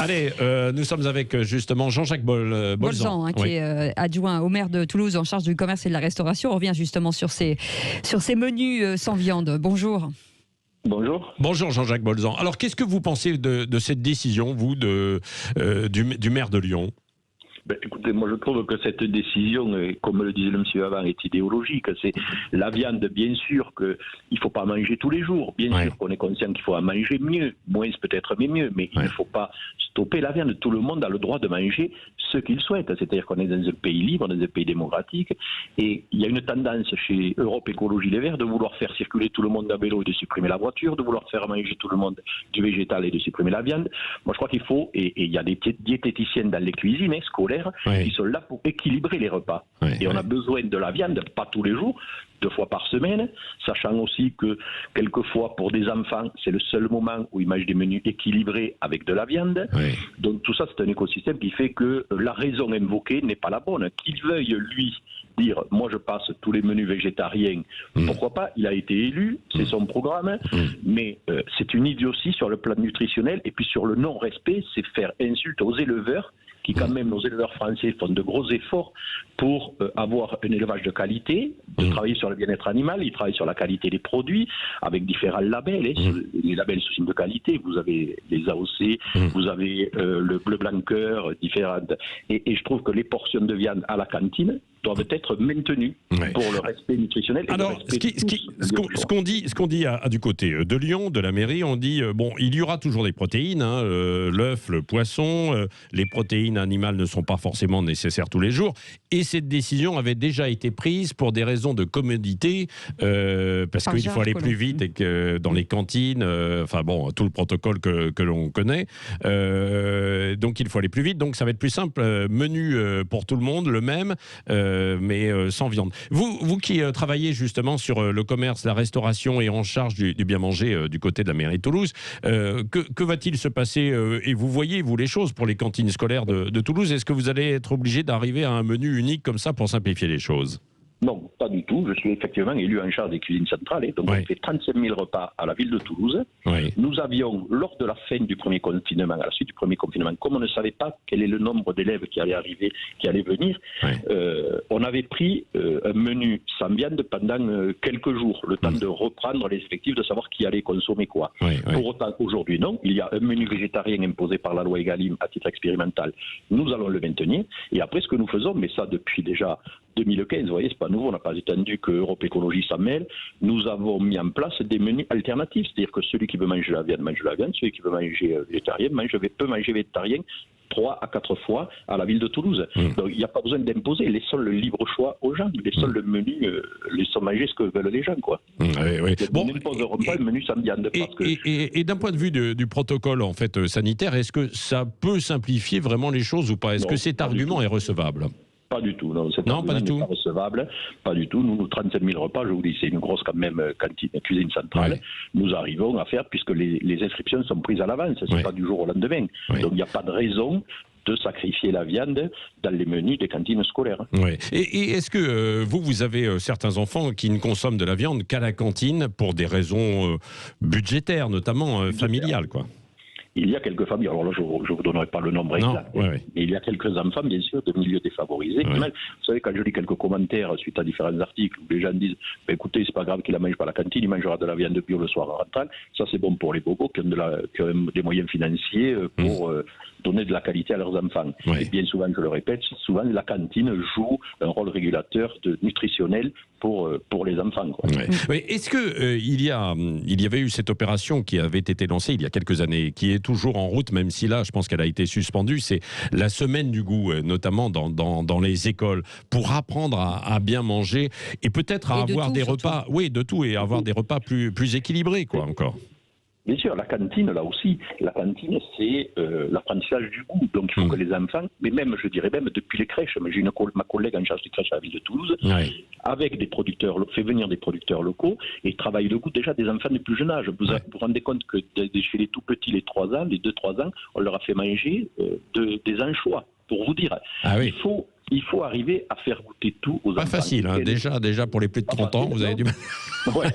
Allez, nous sommes avec justement Jean-Jacques Bolzan, qui est adjoint au maire de Toulouse en charge du commerce et de la restauration. On revient justement sur ces menus sans viande. Bonjour. Bonjour. Bonjour Jean-Jacques Bolzan. Alors qu'est-ce que vous pensez de cette décision, vous, du maire de Lyon ? Écoutez, moi je trouve que cette décision, comme le disait le monsieur avant, est idéologique. C'est la viande, bien sûr qu'il ne faut pas manger tous les jours. Bien sûr qu'on est conscient qu'il faut en manger mieux, moins peut-être, mais mieux. Mais il ne faut pas stopper la viande. Tout le monde a le droit de manger ce qu'il souhaite. C'est-à-dire qu'on est dans un pays libre, dans un pays démocratique. Et il y a une tendance chez Europe Écologie Les Verts de vouloir faire circuler tout le monde à vélo et de supprimer la voiture, de vouloir faire manger tout le monde du végétal et de supprimer la viande. Moi je crois qu'il faut, et il y a des diététiciennes dans les cuisines scolaires, qui sont là pour équilibrer les repas. Et on a besoin de la viande, pas tous les jours, 2 fois par semaine, sachant aussi que quelquefois pour des enfants, c'est le seul moment où ils mangent des menus équilibrés avec de la viande. Donc tout ça, c'est un écosystème qui fait que la raison invoquée n'est pas la bonne. Qu'il veuille, lui, dire « moi je passe tous les menus végétariens », pourquoi pas, il a été élu, c'est son programme, mais c'est une idiotie sur le plan nutritionnel, et puis sur le non-respect, c'est faire insulte aux éleveurs, qui quand même, nos éleveurs français font de gros efforts pour avoir un élevage de qualité, de travailler sur le bien-être animal, ils travaillent sur la qualité des produits, avec différents labels, les labels sous signe de qualité, vous avez les AOC, vous avez le bleu blanc cœur, différentes, et je trouve que les portions de viande à la cantine doivent être maintenues pour le respect nutritionnel. Et alors, ce qu'on dit du côté de Lyon, de la mairie, on dit, bon, il y aura toujours des protéines, l'œuf, le poisson, les protéines animales ne sont pas forcément nécessaires tous les jours, et cette décision avait déjà été prise pour des raisons de commodité, parce qu'il faut aller plus vite et que dans les cantines, tout le protocole que l'on connaît, donc il faut aller plus vite, donc ça va être plus simple, menu pour tout le monde, le même, mais sans viande. Vous qui travaillez justement sur le commerce, la restauration et en charge du bien manger du côté de la mairie de Toulouse, que va-t-il se passer et vous voyez, vous, les choses pour les cantines scolaires de Toulouse? Est-ce que vous allez être obligé d'arriver à un menu unique comme ça pour simplifier les choses? Non, pas du tout. Je suis effectivement élu en charge des cuisines centrales. Donc, on fait 35 000 repas à la ville de Toulouse. Nous avions, lors de la fin du premier confinement, à la suite du premier confinement, comme on ne savait pas quel est le nombre d'élèves qui allaient arriver, qui allaient venir, on avait pris un menu sans viande pendant quelques jours, le temps de reprendre les effectifs, de savoir qui allait consommer quoi. Pour autant, aujourd'hui, non. Il y a un menu végétarien imposé par la loi Egalim à titre expérimental. Nous allons le maintenir. Et après, ce que nous faisons, mais ça depuis déjà 2015, vous voyez, c'est pas nouveau, on n'a pas attendu que Europe Écologie s'en mêle. Nous avons mis en place des menus alternatifs, c'est-à-dire que celui qui veut manger la viande mange la viande, celui qui veut manger végétarien peut manger végétarien 3 à 4 fois à la ville de Toulouse. Donc il n'y a pas besoin d'imposer, laissons le libre choix aux gens, laissons le menu, laissons manger ce que veulent les gens, quoi. Bon, nous n'imposerons pas le menu sans viande. Et d'un point de vue du protocole en fait sanitaire, est-ce que ça peut simplifier vraiment les choses ou pas? Est-ce que cet argument est recevable? Pas du tout, non. Pas du tout. Pas recevable, pas du tout. Nous, 37 000 repas, je vous dis, c'est une grosse quand même cuisine centrale. Nous arrivons à faire, puisque les inscriptions sont prises à l'avance, c'est pas du jour au lendemain. Donc il n'y a pas de raison de sacrifier la viande dans les menus des cantines scolaires. Et est-ce que vous avez certains enfants qui ne consomment de la viande qu'à la cantine pour des raisons budgétaires, notamment familiales, quoi? Il y a quelques familles, alors là je ne vous donnerai pas le nombre exact, mais il y a quelques enfants, bien sûr, de milieux défavorisés. Vous savez, quand je lis quelques commentaires suite à différents articles où les gens disent écoutez, c'est pas grave qu'il ne la mange pas à la cantine, il mangera de la viande bio le soir en rentrant, ça c'est bon pour les bobos qui ont des moyens financiers pour donner de la qualité à leurs enfants. Et bien souvent, je le répète, souvent la cantine joue un rôle régulateur nutritionnel pour les enfants. Est-ce que il y avait eu cette opération qui avait été lancée il y a quelques années, qui est toujours en route, même si là, je pense qu'elle a été suspendue, c'est la semaine du goût, notamment dans les écoles, pour apprendre à bien manger et peut-être à avoir des repas, de tout, et avoir des repas plus équilibrés, quoi, encore. Bien sûr, la cantine, là aussi, la cantine, c'est l'apprentissage du goût. Donc, il faut que les enfants, mais même, je dirais même depuis les crèches, j'ai ma collègue en charge des crèches à la ville de Toulouse, avec des producteurs, fait venir des producteurs locaux et travaille le goût déjà des enfants du plus jeune âge. Vous vous rendez compte que chez les tout petits, les 3 ans, les 2-3 ans, on leur a fait manger des anchois, pour vous dire. il faut arriver à faire goûter tout aux enfants. Pas facile, hein. déjà pour les plus de 30 ans, vous avez du mal. Ouais.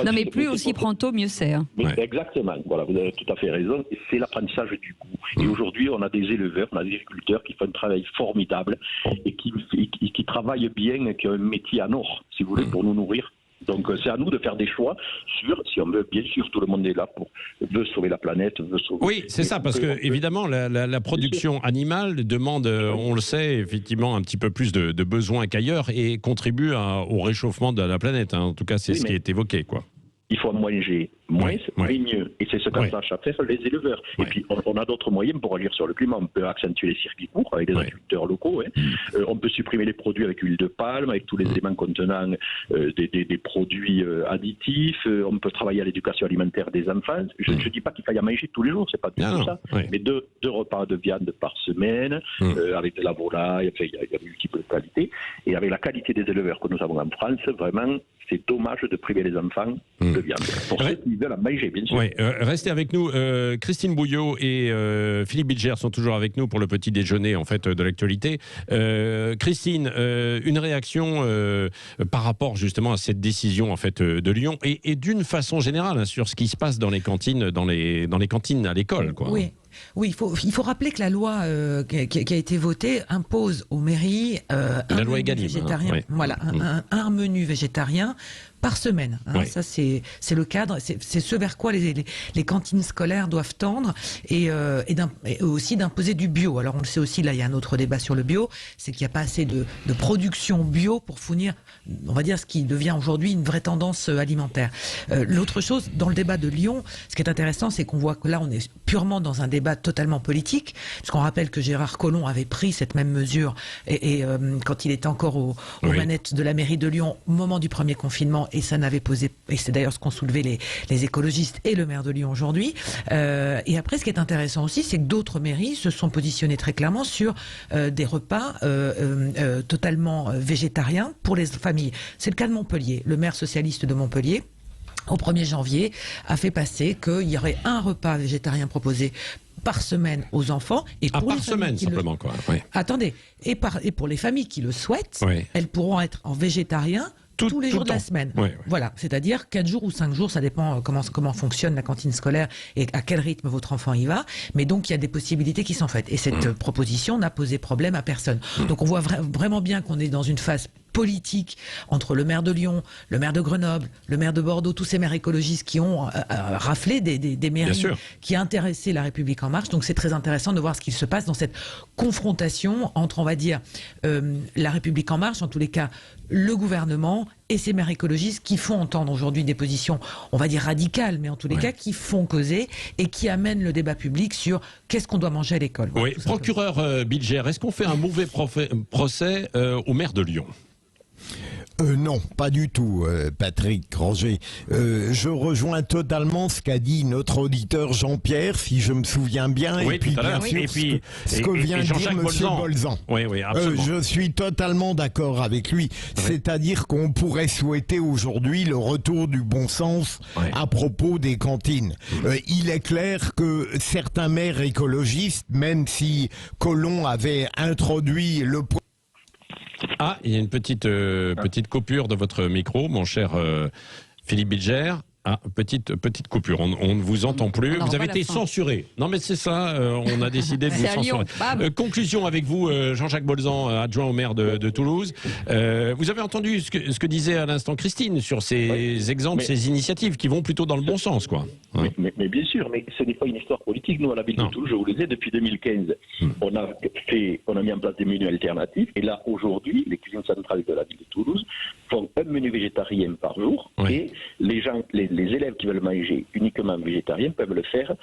Non, mais plus aussi prend tôt, mieux c'est. Hein. Ouais. Exactement, voilà, vous avez tout à fait raison. C'est l'apprentissage du goût. Et aujourd'hui, on a des éleveurs, on a des agriculteurs qui font un travail formidable et qui travaillent bien, qui ont un métier en or, si vous voulez, pour nous nourrir. Donc c'est à nous de faire des choix sur, si on veut, bien sûr, tout le monde est là veut sauver la planète, veut sauver... Oui, c'est ça, parce que évidemment, la production animale demande, on le sait, effectivement, un petit peu plus de besoins qu'ailleurs et contribue au réchauffement de la planète. Hein. En tout cas, c'est ce qui est évoqué, quoi. Il faut manger moins, mais mieux. Et c'est ce qu'on tâche à faire les éleveurs. Et puis, on a d'autres moyens pour agir sur le climat. On peut accentuer les circuits courts avec des agriculteurs locaux. Hein. On peut supprimer les produits avec huile de palme, avec tous les éléments contenant des produits additifs. On peut travailler à l'éducation alimentaire des enfants. Je ne dis pas qu'il faille à manger tous les jours, c'est pas du tout ça. Mais deux repas de viande par semaine, avec de la volaille, enfin, il y a multiples qualités. Et avec la qualité des éleveurs que nous avons en France, vraiment, c'est dommage de priver les enfants de viande. Pour ceux qui veulent la manger, bien sûr. Restez avec nous. Christine Bouillot et Philippe Bilger sont toujours avec nous pour le petit déjeuner en fait, de l'actualité. Christine, une réaction par rapport justement à cette décision en fait, de Lyon et d'une façon générale hein, sur ce qui se passe dans les cantines, dans les cantines à l'école. Quoi. Oui, il faut rappeler que la loi qui a été votée impose aux mairies un menu végétarien. Un menu végétarien par semaine. Hein, ça, c'est le cadre, c'est ce vers quoi les cantines scolaires doivent tendre et aussi d'imposer du bio. Alors, on le sait aussi, là, il y a un autre débat sur le bio, c'est qu'il n'y a pas assez de production bio pour fournir, on va dire, ce qui devient aujourd'hui une vraie tendance alimentaire. L'autre chose, dans le débat de Lyon, ce qui est intéressant, c'est qu'on voit que là, on est purement dans un débat totalement politique, puisqu'on rappelle que Gérard Collomb avait pris cette même mesure et quand il était encore aux manettes de la mairie de Lyon au moment du premier confinement, et ça n'avait posé, et c'est d'ailleurs ce qu'ont soulevé les écologistes et le maire de Lyon aujourd'hui. Et après, ce qui est intéressant aussi, c'est que d'autres mairies se sont positionnées très clairement sur des repas totalement végétariens pour les familles. C'est le cas de Montpellier. Le maire socialiste de Montpellier, au 1er janvier, a fait passer qu'il y aurait un repas végétarien proposé par semaine aux enfants et pour par semaine simplement quoi. Attendez, et pour les familles qui le souhaitent, elles pourront être en végétarien tous les jours de la semaine. Voilà, c'est-à-dire 4 jours ou 5 jours, ça dépend comment fonctionne la cantine scolaire et à quel rythme votre enfant y va. Mais donc, il y a des possibilités qui sont faites. Et cette proposition n'a posé problème à personne. Donc, on voit vraiment bien qu'on est dans une phase politique entre le maire de Lyon, le maire de Grenoble, le maire de Bordeaux, tous ces maires écologistes qui ont raflé des mairies qui intéressaient la République En Marche. Donc c'est très intéressant de voir ce qui se passe dans cette confrontation entre, on va dire, la République En Marche, en tous les cas le gouvernement et ces maires écologistes qui font entendre aujourd'hui des positions, on va dire radicales, mais en tous les cas qui font causer et qui amènent le débat public sur qu'est-ce qu'on doit manger à l'école. Voilà, procureur Bilger, est-ce qu'on fait un mauvais procès au maire de Lyon ? Non, pas du tout, Patrick Roger. Je rejoins totalement ce qu'a dit notre auditeur Jean-Pierre, si je me souviens bien, et puis bien sûr ce que vient de dire M. Bolzan. Oui, absolument. Je suis totalement d'accord avec lui. C'est-à-dire qu'on pourrait souhaiter aujourd'hui le retour du bon sens à propos des cantines. Il est clair que certains maires écologistes, même si Collomb avait introduit le... Ah, il y a une petite coupure de votre micro, mon cher Philippe Bilger. Ah, petite coupure, on ne vous entend plus. Vous avez été censuré. Non mais c'est ça, on a décidé de vous censurer. Conclusion avec vous, Jean-Jacques Bolzan, adjoint au maire de Toulouse. Vous avez entendu ce que disait à l'instant Christine sur ces exemples, ces initiatives qui vont plutôt dans le bon sens, quoi. Mais bien sûr, mais ce n'est pas une histoire politique. Nous, à la ville de Toulouse, je vous le disais, depuis 2015, on a mis en place des menus alternatifs. Et là, aujourd'hui, les cuisines centrales de la ville de Toulouse font un menu végétarien par jour. Et les élèves qui veulent manger uniquement végétarien peuvent le faire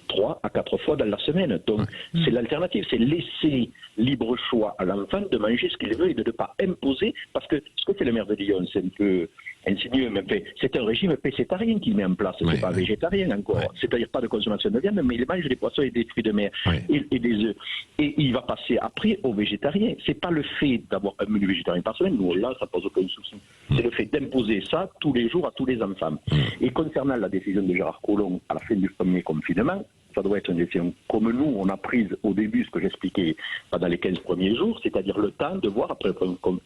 3 à 4 fois dans la semaine. Donc, c'est l'alternative. C'est laisser libre choix à l'enfant de manger ce qu'il veut et de ne pas imposer. Parce que ce que fait le maire de Lyon, c'est un peu insinueux, mais c'est un régime pécétarien qu'il met en place. C'est pas végétarien encore. C'est-à-dire pas de consommation de viande, mais il mange des poissons et des fruits de mer et des œufs. Et il va passer après au végétarien. C'est pas le fait d'avoir un menu végétarien par semaine. Nous, là, ça pose aucun souci. C'est le fait d'imposer ça tous les jours à tous les enfants. Et concernant la décision de Gérard Collomb à la fin du premier confinement, ça doit être une décision comme nous, on a prise au début, ce que j'expliquais pendant les 15 premiers jours, c'est-à-dire le temps de voir, après le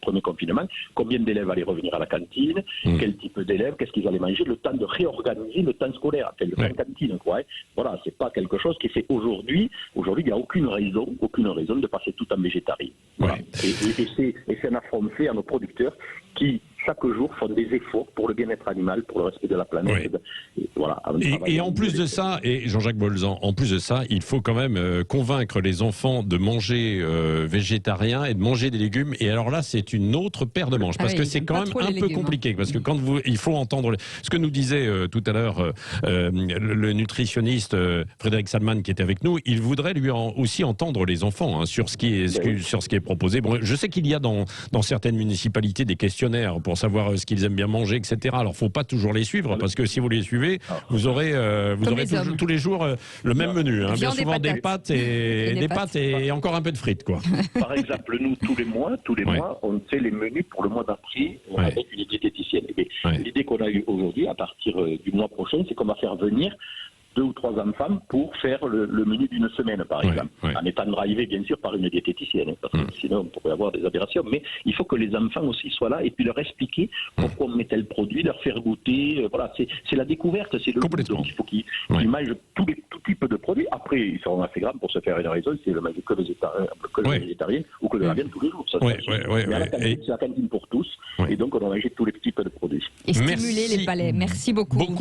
premier confinement, combien d'élèves allaient revenir à la cantine, quel type d'élèves, qu'est-ce qu'ils allaient manger, le temps de réorganiser le temps scolaire, le temps cantine, quoi. Voilà, c'est pas quelque chose qui est fait aujourd'hui. Aujourd'hui, il n'y a aucune raison de passer tout en végétarien. Voilà. Et c'est un affront fait à nos producteurs qui, chaque jour, font des efforts pour le bien-être animal, pour le respect de la planète. Et, voilà, et en plus de ça, et Jean-Jacques Bolzan, en plus de ça, il faut quand même convaincre les enfants de manger végétarien et de manger des légumes. Et alors là, c'est une autre paire de manches, parce que c'est quand même un peu compliqué, parce que quand il faut entendre ce que nous disait tout à l'heure le nutritionniste Frédéric Salman qui était avec nous, il voudrait lui aussi entendre les enfants sur ce qui est proposé. Bon, je sais qu'il y a dans certaines municipalités des questionnaires pour savoir ce qu'ils aiment bien manger, etc. Alors, faut pas toujours les suivre, parce que si vous les suivez, vous aurez tous les jours le même menu. Hein, bien souvent des pâtes et encore un peu de frites, quoi. Par exemple, nous, tous les mois, on fait les menus pour le mois d'après avec une diététicienne. L'idée qu'on a eue aujourd'hui, à partir du mois prochain, c'est qu'on va faire venir 2 ou 3 enfants pour faire le menu d'une semaine, par exemple. En étant drivé, bien sûr, par une diététicienne, parce que sinon, on pourrait avoir des aberrations. Mais il faut que les enfants aussi soient là et puis leur expliquer pourquoi on met tel produit, leur faire goûter. Voilà, c'est la découverte, c'est le goût. Donc, il faut qu'ils mangent tout type de produits. Après, ils seront assez grands pour se faire une raison, c'est le manger que végétarien ou que de la viande tous les jours. Ça, mais à la cantine, c'est la cantine pour tous. Et donc, on a mangé tous les types de produits. Et stimuler les palais. Merci beaucoup.